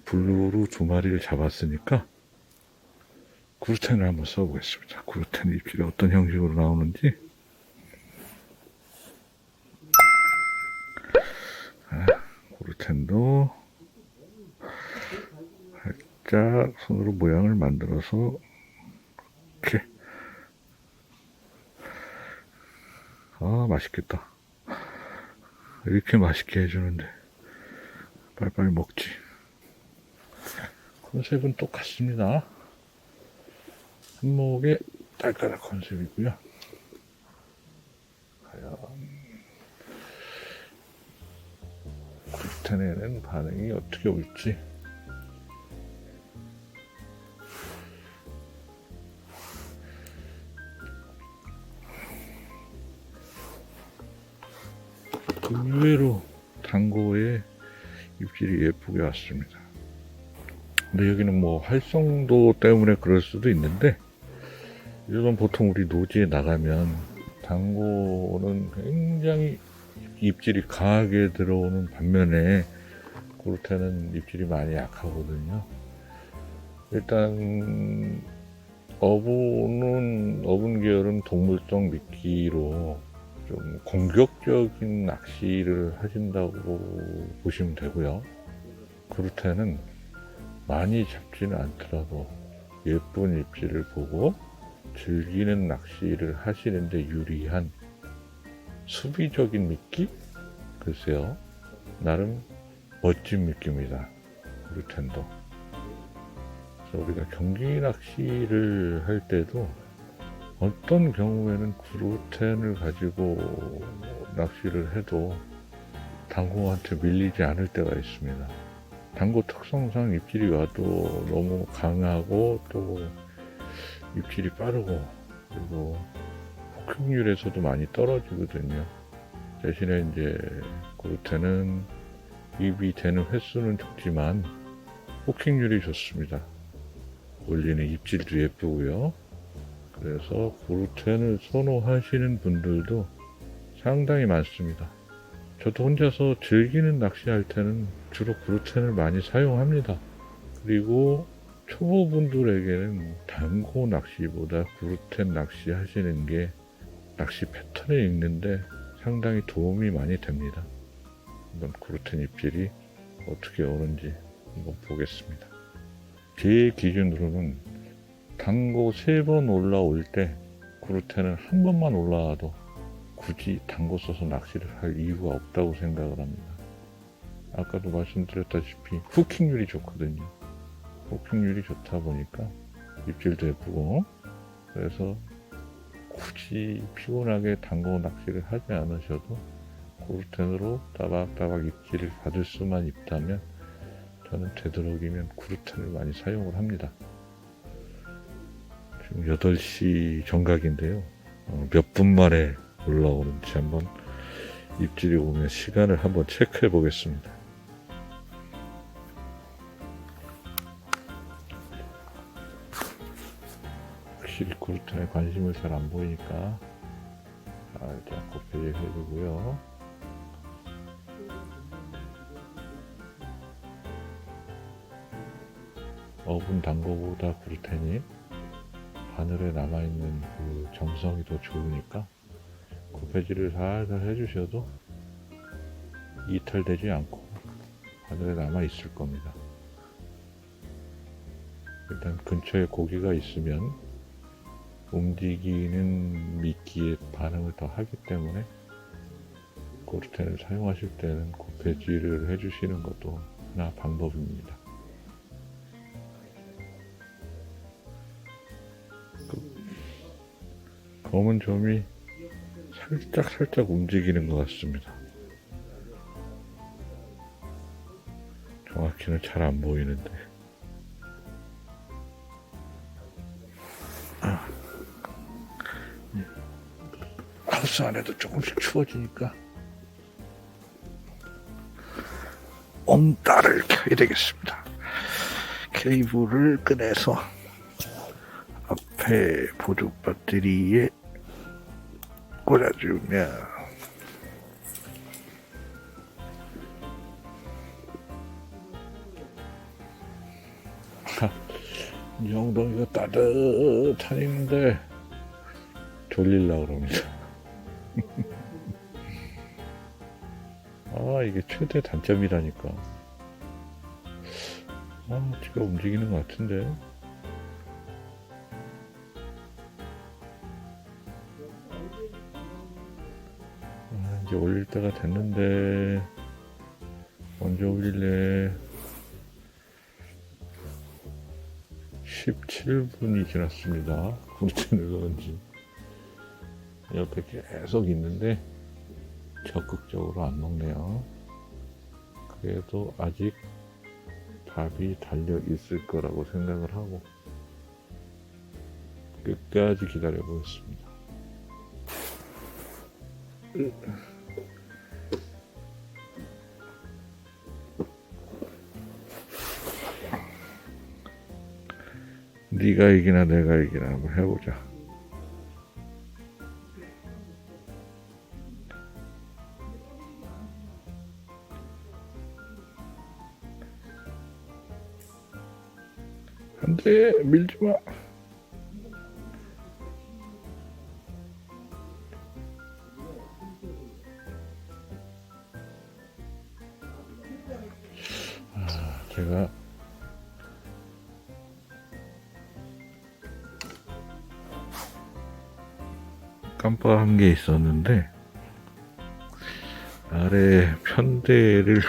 블루로 2마리를 잡았으니까 구루텐을 한번 써보겠습니다. 구루텐 입질이 어떤 형식으로 나오는지. 구루텐도 살짝 손으로 모양을 만들어서 이렇게. 아, 맛있겠다. 이렇게 맛있게 해주는데 빨리빨리 먹지. 컨셉은 똑같습니다. 한목의 딸가락 컨셉이고요. 과연 구루텐에는 반응이 어떻게 올지. 의외로 단고에 입질이 예쁘게 왔습니다. 근데 여기는 뭐 활성도 때문에 그럴 수도 있는데, 요즘 보통 우리 노지에 나가면 단고는 굉장히 입질이 강하게 들어오는 반면에 구루텐은 입질이 많이 약하거든요. 일단 어분 계열은 동물성 미끼로 좀 공격적인 낚시를 하신다고 보시면 되고요. 구루텐은 많이 잡지는 않더라도 예쁜 입질을 보고 즐기는 낚시를 하시는데 유리한 수비적인 미끼? 글쎄요, 나름 멋진 미끼입니다, 구루텐도. 그래서 우리가 경기 낚시를 할 때도 어떤 경우에는 구루텐을 가지고 낚시를 해도 단고한테 밀리지 않을 때가 있습니다. 단고 특성상 입질이 와도 너무 강하고 또 입질이 빠르고, 그리고 호킹률에서도 많이 떨어지거든요. 대신에 이제 구루텐은 입이 되는 횟수는 적지만 호킹률이 좋습니다. 올리는 입질도 예쁘고요. 그래서 구루텐을 선호하시는 분들도 상당히 많습니다. 저도 혼자서 즐기는 낚시할 때는 주로 구루텐을 많이 사용합니다. 그리고 초보분들에게는 단고 낚시보다 구루텐 낚시 하시는 게 낚시 패턴을 읽는데 상당히 도움이 많이 됩니다. 한번 구루텐 입질이 어떻게 오는지 한번 보겠습니다. 제 기준으로는 단고 3번 올라올 때 구루텐은 한 번만 올라와도 굳이 단고 써서 낚시를 할 이유가 없다고 생각을 합니다. 아까도 말씀드렸다시피 후킹률이 좋거든요. 호킹률이 좋다 보니까 입질도 예쁘고, 그래서 굳이 피곤하게 단고 낚시를 하지 않으셔도 구루텐으로 따박따박 입질을 받을 수만 있다면 저는 되도록이면 구루텐을 많이 사용을 합니다. 지금 8시 정각인데요. 몇 분 만에 올라오는지 한번 입질이 오면 시간을 한번 체크해 보겠습니다. 확실히 구루텐에 관심을 잘 안 보이니까 살짝 곱게 해주고요. 어분 단고보다 구루텐이 바늘에 남아있는 그 점성이 더 좋으니까 곱해질을 살살 해주셔도 이탈되지 않고 바늘에 남아있을 겁니다. 일단 근처에 고기가 있으면 움직이는 미끼에 반응을 더 하기 때문에 구루텐을 사용하실 때는 곱해질을 해주시는 것도 하나 방법입니다. 검은 점이 살짝 움직이는 것 같습니다. 정확히는 잘 안 보이는데. 하우스 안에도 조금씩 추워지니까 온따를 켜야 되겠습니다. 케이블을 꺼내서 앞에 보조 배터리에 꽂아주면 이 엉덩이가 따뜻한데 졸리려고 그럽니다. 아, 이게 최대 단점이라니까. 아, 지가 움직이는 것 같은데. 아, 이제 올릴 때가 됐는데 언제 올릴래? 17분이 지났습니다. 구르텐을 넣은 지. 옆에 계속 있는데 적극적으로 안 먹네요. 그래도 아직 밥이 달려 있을 거라고 생각을 하고 끝까지 기다려 보겠습니다. 네가 이기나 내가 이기나 한번 해보자. 안돼, 밀지마. 제가 깜빡한 게 있었는데 아래 편대를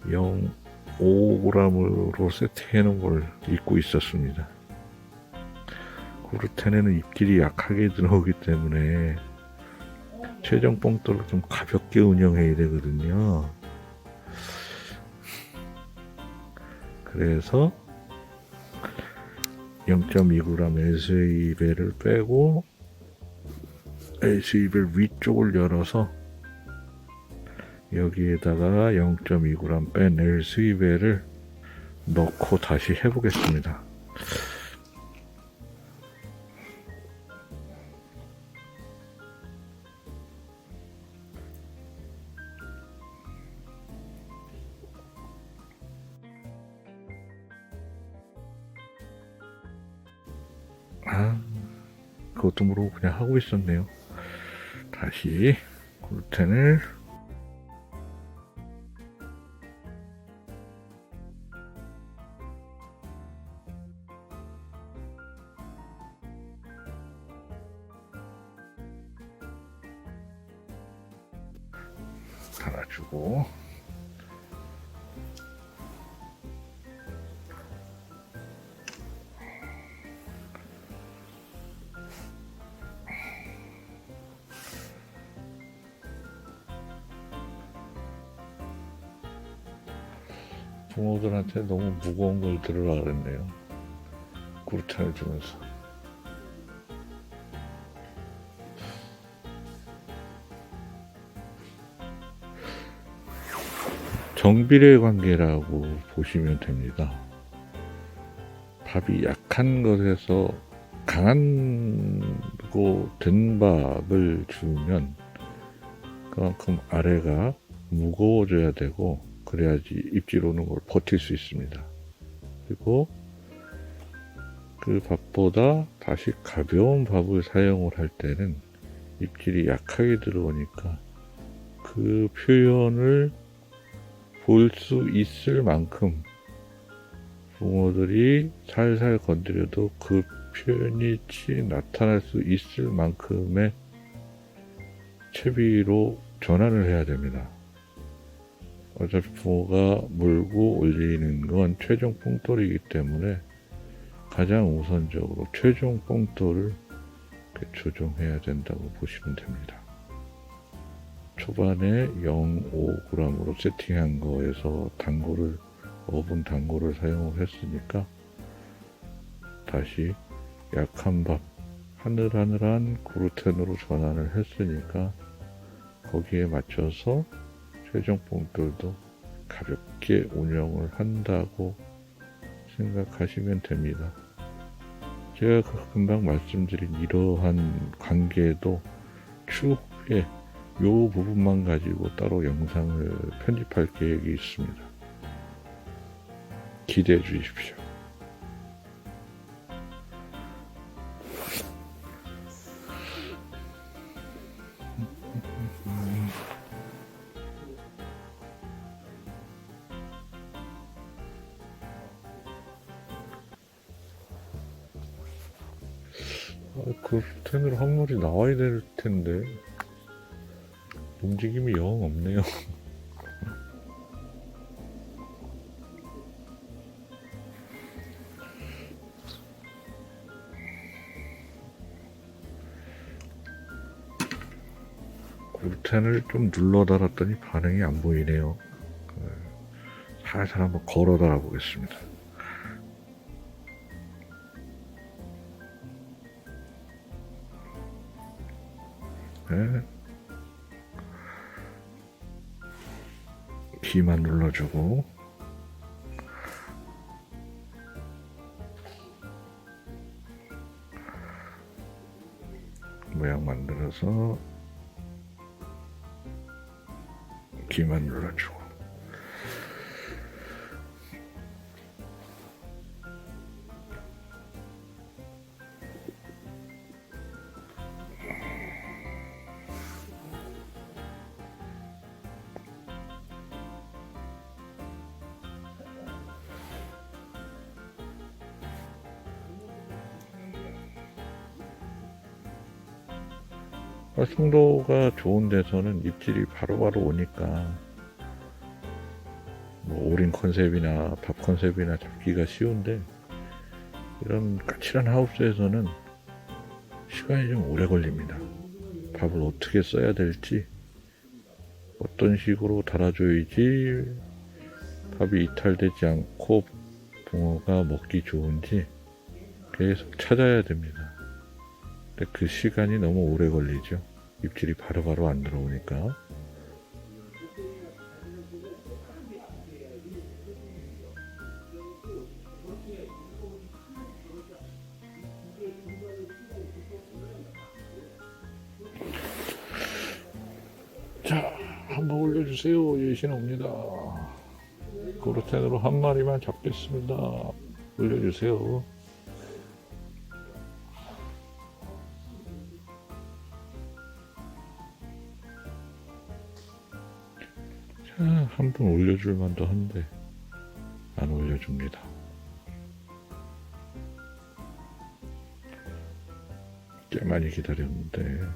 0.5g으로 세팅해 놓은 걸 잊고 있었습니다. 구르텐에는 입질이 약하게 들어오기 때문에 최종 뽕돌을 좀 가볍게 운영해야 되거든요. 그래서 0.2g SA벨을 빼고 SA벨 위쪽을 열어서 여기에다가 0.2g 뺀 SA벨을 넣고 다시 해보겠습니다. 그것도 모르고 그냥 하고 있었네요. 다시 구르텐을 달아주고 붕어들한테 너무 무거운 걸 들으라 그랬네요. 구르텐을 주면서. 정비례 관계라고 보시면 됩니다. 밥이 약한 것에서 강하고 든 밥을 주면 그만큼 아래가 무거워져야 되고 그래야지 입질 오는 걸 버틸 수 있습니다. 그리고 그 밥보다 다시 가벼운 밥을 사용을 할 때는 입질이 약하게 들어오니까 그 표현을 볼 수 있을 만큼 붕어들이 살살 건드려도 그 표현이 나타날 수 있을 만큼의 채비로 전환을 해야 됩니다. 어차피 붕어가 물고 올리는 건 최종 뽕돌이기 때문에 가장 우선적으로 최종 뽕돌을 조정해야 된다고 보시면 됩니다. 초반에 0.5g으로 세팅한 거에서 단골을 오븐 단골을 사용을 했으니까 다시 약한 밥 하늘하늘한 구르텐으로 전환을 했으니까 거기에 맞춰서 최종 뽕돌도 가볍게 운영을 한다고 생각하시면 됩니다. 제가 금방 말씀드린 이러한 관계도 추후에 이 부분만 가지고 따로 영상을 편집할 계획이 있습니다. 기대해 주십시오. 그루텐으로 한물이 나와야 될 텐데 움직임이 영 없네요. 그루텐을 좀 눌러 달았더니 반응이 안 보이네요. 살살 한번 걸어 달아 보겠습니다. 네. 키만 눌러주고 모양 만들어서 키만 눌러주고 활성도가 좋은 데서는 입질이 바로바로 오니까 뭐 오린 컨셉이나 밥 컨셉이나 잡기가 쉬운데 이런 까칠한 하우스에서는 시간이 좀 오래 걸립니다. 밥을 어떻게 써야 될지 어떤 식으로 달아줘야지 밥이 이탈되지 않고 붕어가 먹기 좋은지 계속 찾아야 됩니다. 근데 그 시간이 너무 오래 걸리죠. 입질이 바로바로 안 들어오니까. 자, 한번 올려주세요. 예신 옵니다. 그루텐으로 한 마리만 잡겠습니다. 올려주세요. 자, 한 번 올려줄 만도 한데 안 올려줍니다. 꽤 많이 기다렸는데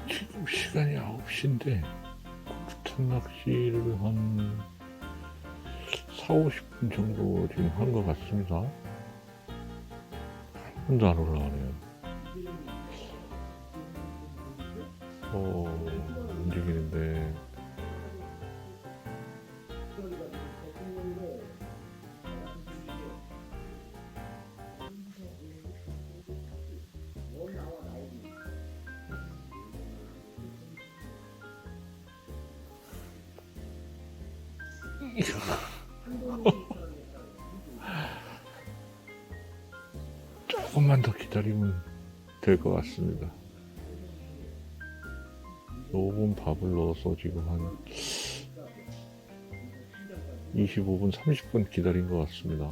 지금 시간이 9시인데 구루텐 낚시를 한 40-50분 정도 지금 한 것 같습니다. 한 번도 안 올라가네요. 움직이는데 조금만 더 기다리면 될 것 같습니다. 5분 밥을 넣어서 지금 한 25분, 30분 기다린 것 같습니다.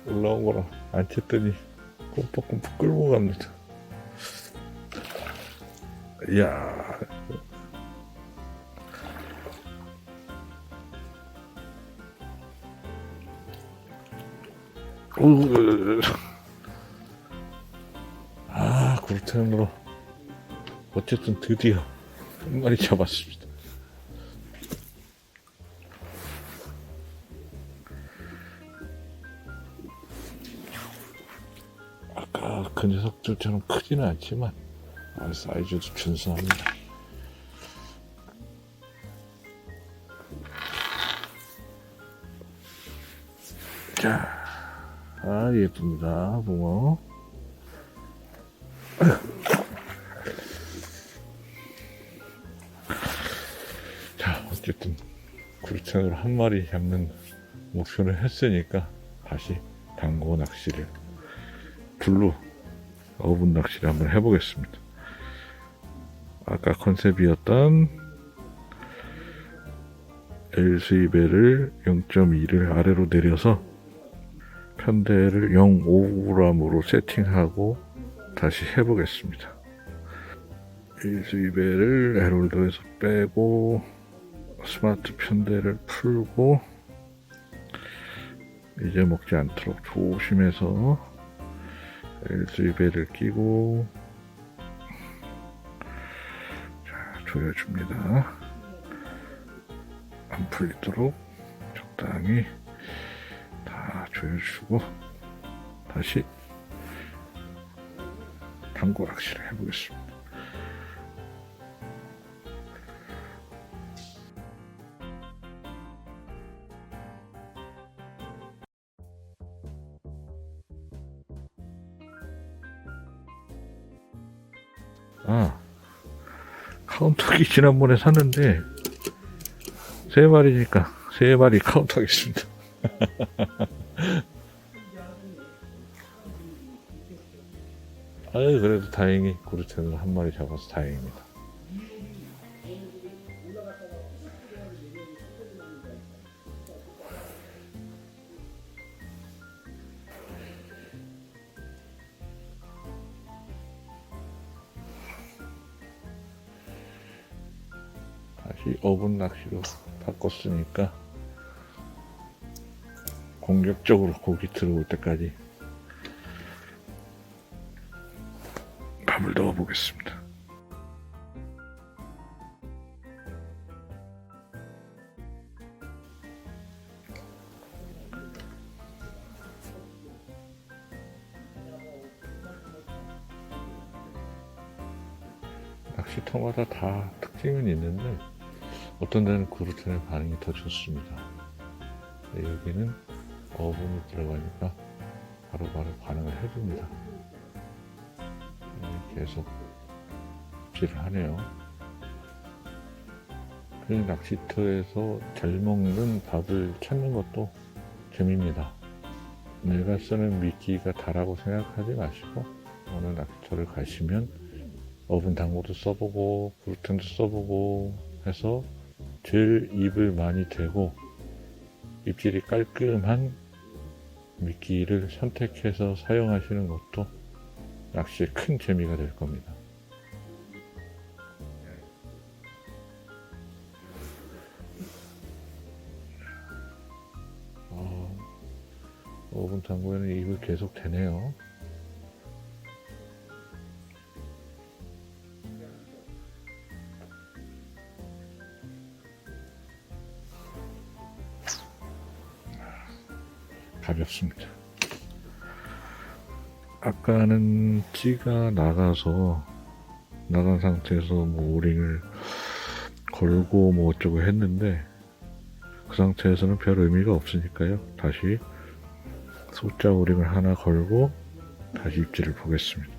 올라온 거랑 안 챘더니 꼼뻑꼼뻑 끌고 갑니다. 이야. 그루텐으로 어쨌든 드디어 한 마리 잡았습니다. 아까 그 녀석들처럼 크지는 않지만 사이즈도 준수합니다. 자, 예쁩니다, 붕어. 자, 어쨌든 구루창으로 한 마리 잡는 목표를 했으니까 다시 당고 낚시를, 블루 어분 낚시를 한번 해보겠습니다. 아까 컨셉이었던 LC배를 0.2를 아래로 내려서 편대를 0.5g으로 세팅하고 다시 해보겠습니다. LC배를 해롤더에서 빼고 스마트 편대를 풀고 이제 먹지 않도록 조심해서 LC배를 끼고 자, 조여줍니다. 안 풀리도록 적당히 다 조여주고 다시 당고 낚시를 해보겠습니다. 카운터기 지난번에 샀는데 3마리니까 3마리 카운터하겠습니다. 그래도 다행히 구루창을 한 마리 잡아서 다행입니다. 다시 어분 낚시로 바꿨으니까 공격적으로 고기 들어올 때까지 밥을 넣어 보겠습니다. 낚시터마다 다 특징은 있는데 어떤 데는 구루창의 반응이 더 좋습니다. 여기는 어분이 들어가니까 바로바로 반응을 해줍니다. 계속 입질을 하네요. 그 낚시터에서 잘 먹는 밥을 찾는 것도 재미입니다. 내가 쓰는 미끼가 다라고 생각하지 마시고 어느 낚시터를 가시면 어분 당고도 써보고 구루창도 써보고 해서 제일 입을 많이 대고 입질이 깔끔한 미끼를 선택해서 사용하시는 것도 낚시에 큰 재미가 될 겁니다. 어분 당고에는 입을 계속 대네요. 가볍습니다. 아까는 찌가 나간 상태에서 뭐 오링을 걸고 뭐 어쩌고 했는데 그 상태에서는 별 의미가 없으니까요. 다시 소자 오링을 하나 걸고 다시 입질을 보겠습니다.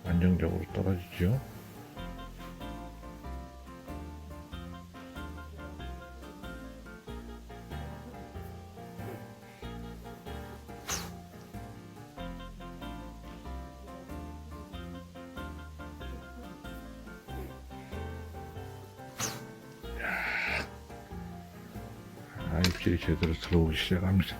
안정적으로 떨어지죠. 입질이 제대로 들어오기 시작합니다.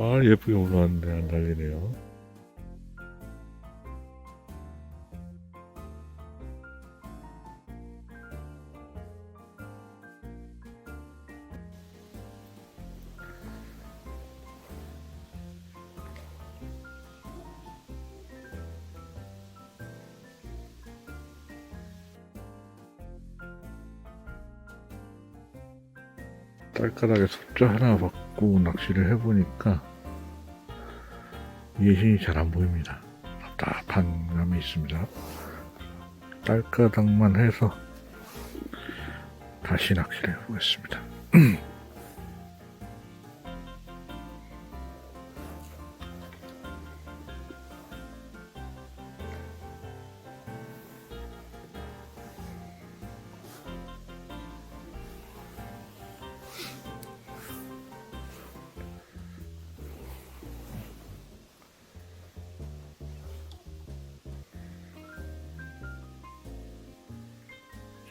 아, 예쁘게 올라왔는데 안 달리네요. 딸가락에 숫자 하나 받고 낚시를 해보니까 예신이 잘 안 보입니다. 답답한 감이 있습니다. 딸가락만 해서 다시 낚시를 해보겠습니다.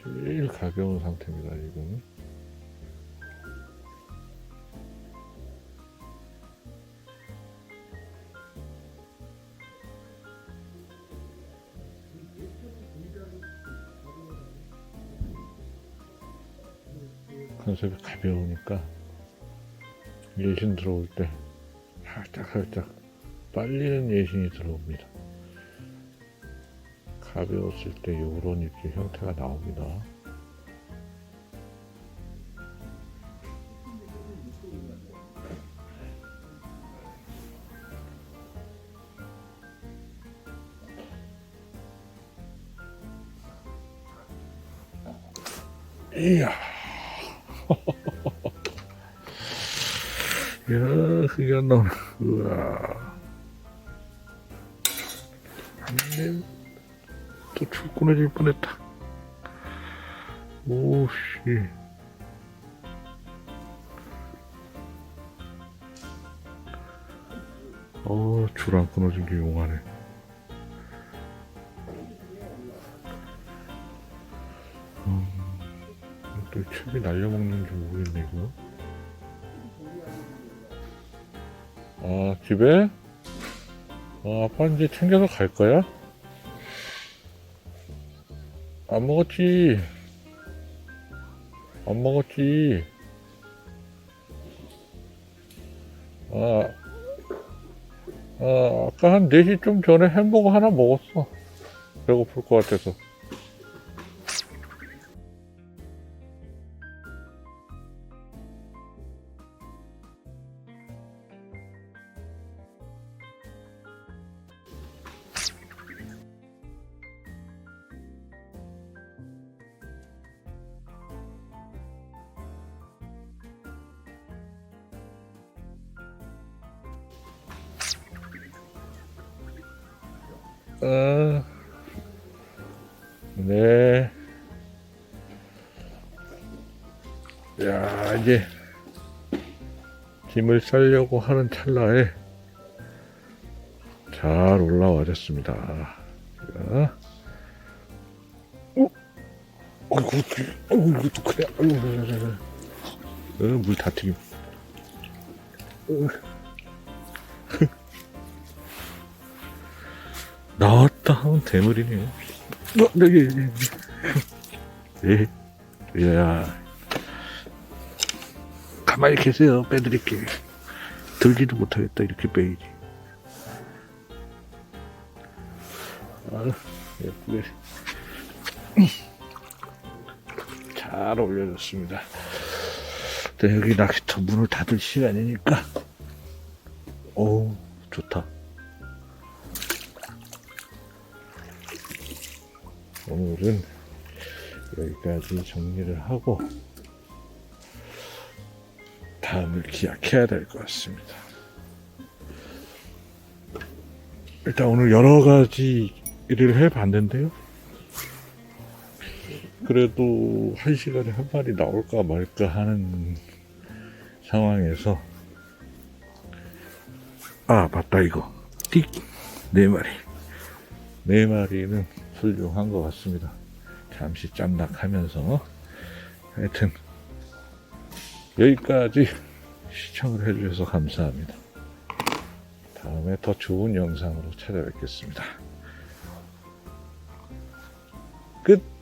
제일 가벼운 상태입니다, 지금. 컨셉이 가벼우니까 예신 들어올 때 살짝 빨리는 예신이 들어옵니다. 가벼웠을 때 요런 이렇게 형태가 나옵니다. 이야. 이야, 그게 안 나오네. 우와. 안돼. 또 줄 끊어질 뻔했다. 오씨. 줄 안 끊어진 게 용하네. 또 첩이 날려먹는지 모르겠네, 이거. 아, 집에? 아빠 이제 챙겨서 갈 거야? 안 먹었지? 안 먹었지? 아까 한 4시 좀 전에 햄버거 하나 먹었어. 배고플 것 같아서. 네. 야, 이제 짐을 싸려고 하는 찰나에 잘 올라와졌습니다. 자. 어이구, 이것도 그래. 물 다 튀김. 나왔다 하면 대물이네요. 야, 가만히 계세요. 빼드릴게. 들지도 못하겠다. 이렇게 빼야지. 예쁘게 잘 올려줬습니다. 네, 여기 낚시터 문을 닫을 시간이니까. 오, 좋다. 오늘은 여기까지 정리를 하고 다음을 기약해야 될 것 같습니다. 일단 오늘 여러 가지 일을 해봤는데요. 그래도 한 시간에 한 마리 나올까 말까 하는 상황에서 맞다, 이거 띡 4마리 4마리는 훌륭한 것 같습니다. 잠시 짬낚하면서 하여튼 여기까지 시청을 해주셔서 감사합니다. 다음에 더 좋은 영상으로 찾아뵙겠습니다. 끝!